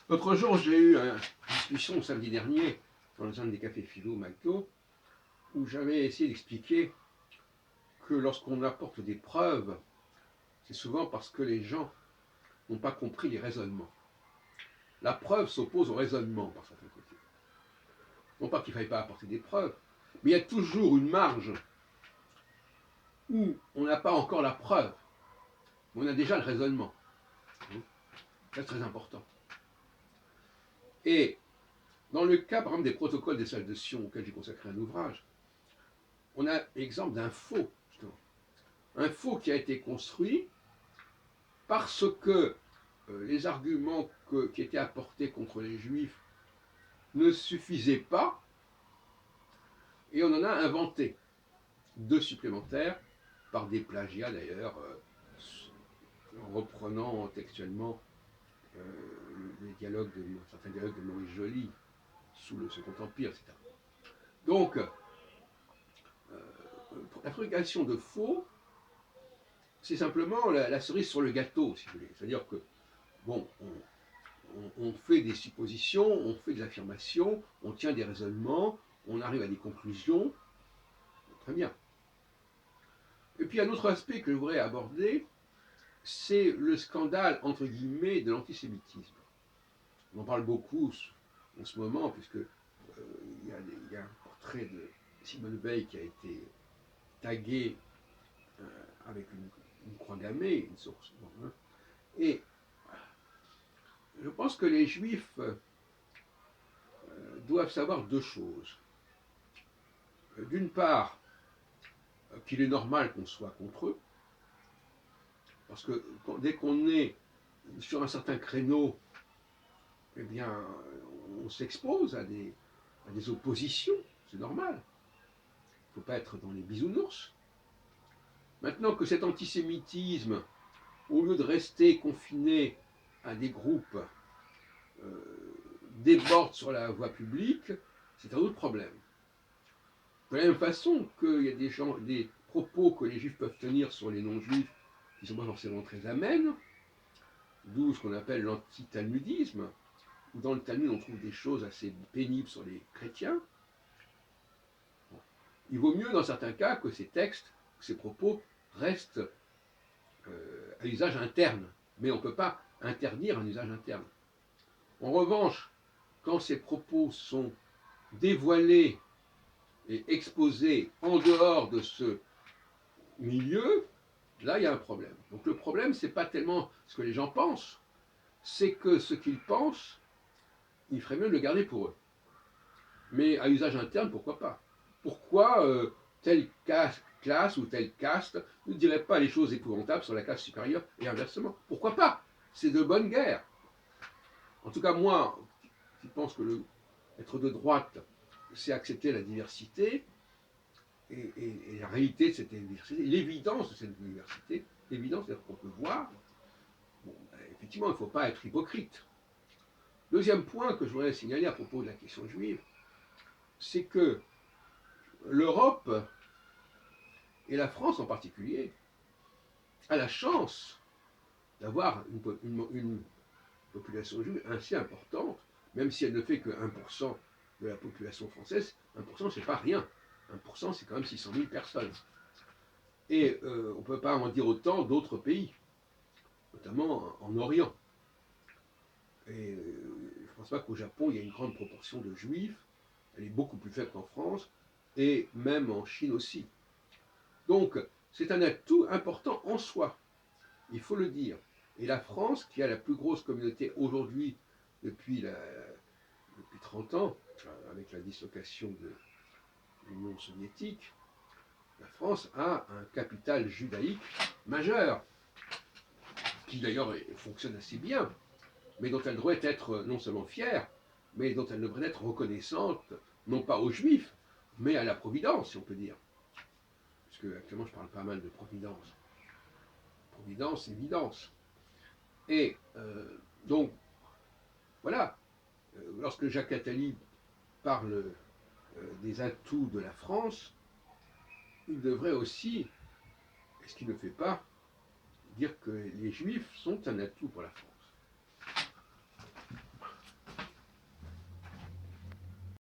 L'autre jour, j'ai eu une discussion samedi dernier dans un des cafés philo McDo où j'avais essayé d'expliquer que lorsqu'on apporte des preuves, c'est souvent parce que les gens n'ont pas compris les raisonnements. La preuve s'oppose au raisonnement par certains côtés. Non pas qu'il ne faille pas apporter des preuves, mais il y a toujours une marge où on n'a pas encore la preuve, mais on a déjà le raisonnement. C'est très important. Et dans le cas, par exemple, des protocoles des salles de Sion auxquels j'ai consacré un ouvrage, on a l'exemple d'un faux, justement. Un faux qui a été construit parce que les arguments qui étaient apportés contre les juifs ne suffisaient pas, et on en a inventé deux supplémentaires, par des plagiats d'ailleurs, en reprenant textuellement certains dialogues de Maurice Joly sous le Second Empire, etc. Donc, la fabrication de faux, c'est simplement la cerise sur le gâteau, si vous voulez. C'est-à-dire que, bon, on fait des suppositions, on fait des affirmations, on tient des raisonnements, on arrive à des conclusions. Très bien. Et puis un autre aspect que je voudrais aborder, c'est le scandale, entre guillemets, de l'antisémitisme. On en parle beaucoup en ce moment, puisque il y a un portrait de Simone Veil qui a été tagué avec une croix gammée, une source. Bon, hein. Et je pense que les juifs doivent savoir deux choses. D'une part, qu'il est normal qu'on soit contre eux, parce que dès qu'on est sur un certain créneau, eh bien, on s'expose à des oppositions, c'est normal. Il ne faut pas être dans les bisounours. Maintenant que cet antisémitisme, au lieu de rester confiné à des groupes, déborde sur la voie publique, c'est un autre problème. De la même façon qu'il y a des propos que les juifs peuvent tenir sur les non-juifs qui ne sont pas forcément très amènes, d'où ce qu'on appelle l'anti-talmudisme, où dans le Talmud on trouve des choses assez pénibles sur les chrétiens. Bon. Il vaut mieux dans certains cas que ces textes, que ces propos restent à usage interne, mais on ne peut pas interdire un usage interne. En revanche, quand ces propos sont dévoilés et exposés en dehors de ce milieu, là il y a un problème. Donc le problème, ce n'est pas tellement ce que les gens pensent, c'est que ce qu'ils pensent, il ferait mieux de le garder pour eux. Mais à usage interne, pourquoi pas? Pourquoi telle classe ou telle caste ne dirait pas les choses épouvantables sur la classe supérieure et inversement? Pourquoi pas? C'est de bonne guerre. En tout cas, moi, qui pense que être de droite, c'est accepter la diversité et la réalité de cette diversité, l'évidence de cette diversité, l'évidence qu'on peut voir. Bon, effectivement, il ne faut pas être hypocrite. Deuxième point que je voudrais signaler à propos de la question juive, c'est que l'Europe, et la France en particulier, a la chance d'avoir une population juive assez importante, même si elle ne fait que 1% de la population française. 1%, c'est pas rien. 1%, c'est quand même 600 000 personnes. Et on ne peut pas en dire autant d'autres pays, notamment en Orient. Et je ne pense pas qu'au Japon, il y ait une grande proportion de juifs. Elle est beaucoup plus faible qu'en France, et même en Chine aussi. Donc, c'est un atout important en soi, il faut le dire. Et la France, qui a la plus grosse communauté aujourd'hui depuis 30 ans, avec la dislocation de l'Union soviétique, la France a un capital judaïque majeur, qui d'ailleurs fonctionne assez bien, mais dont elle devrait être non seulement fière, mais dont elle devrait être reconnaissante, non pas aux Juifs, mais à la Providence, si on peut dire. Parce que actuellement, je parle pas mal de Providence. Providence, évidence. Et donc, voilà, lorsque Jacques Attali parle des atouts de la France, il devrait aussi, et ce qu'il ne fait pas, dire que les Juifs sont un atout pour la France.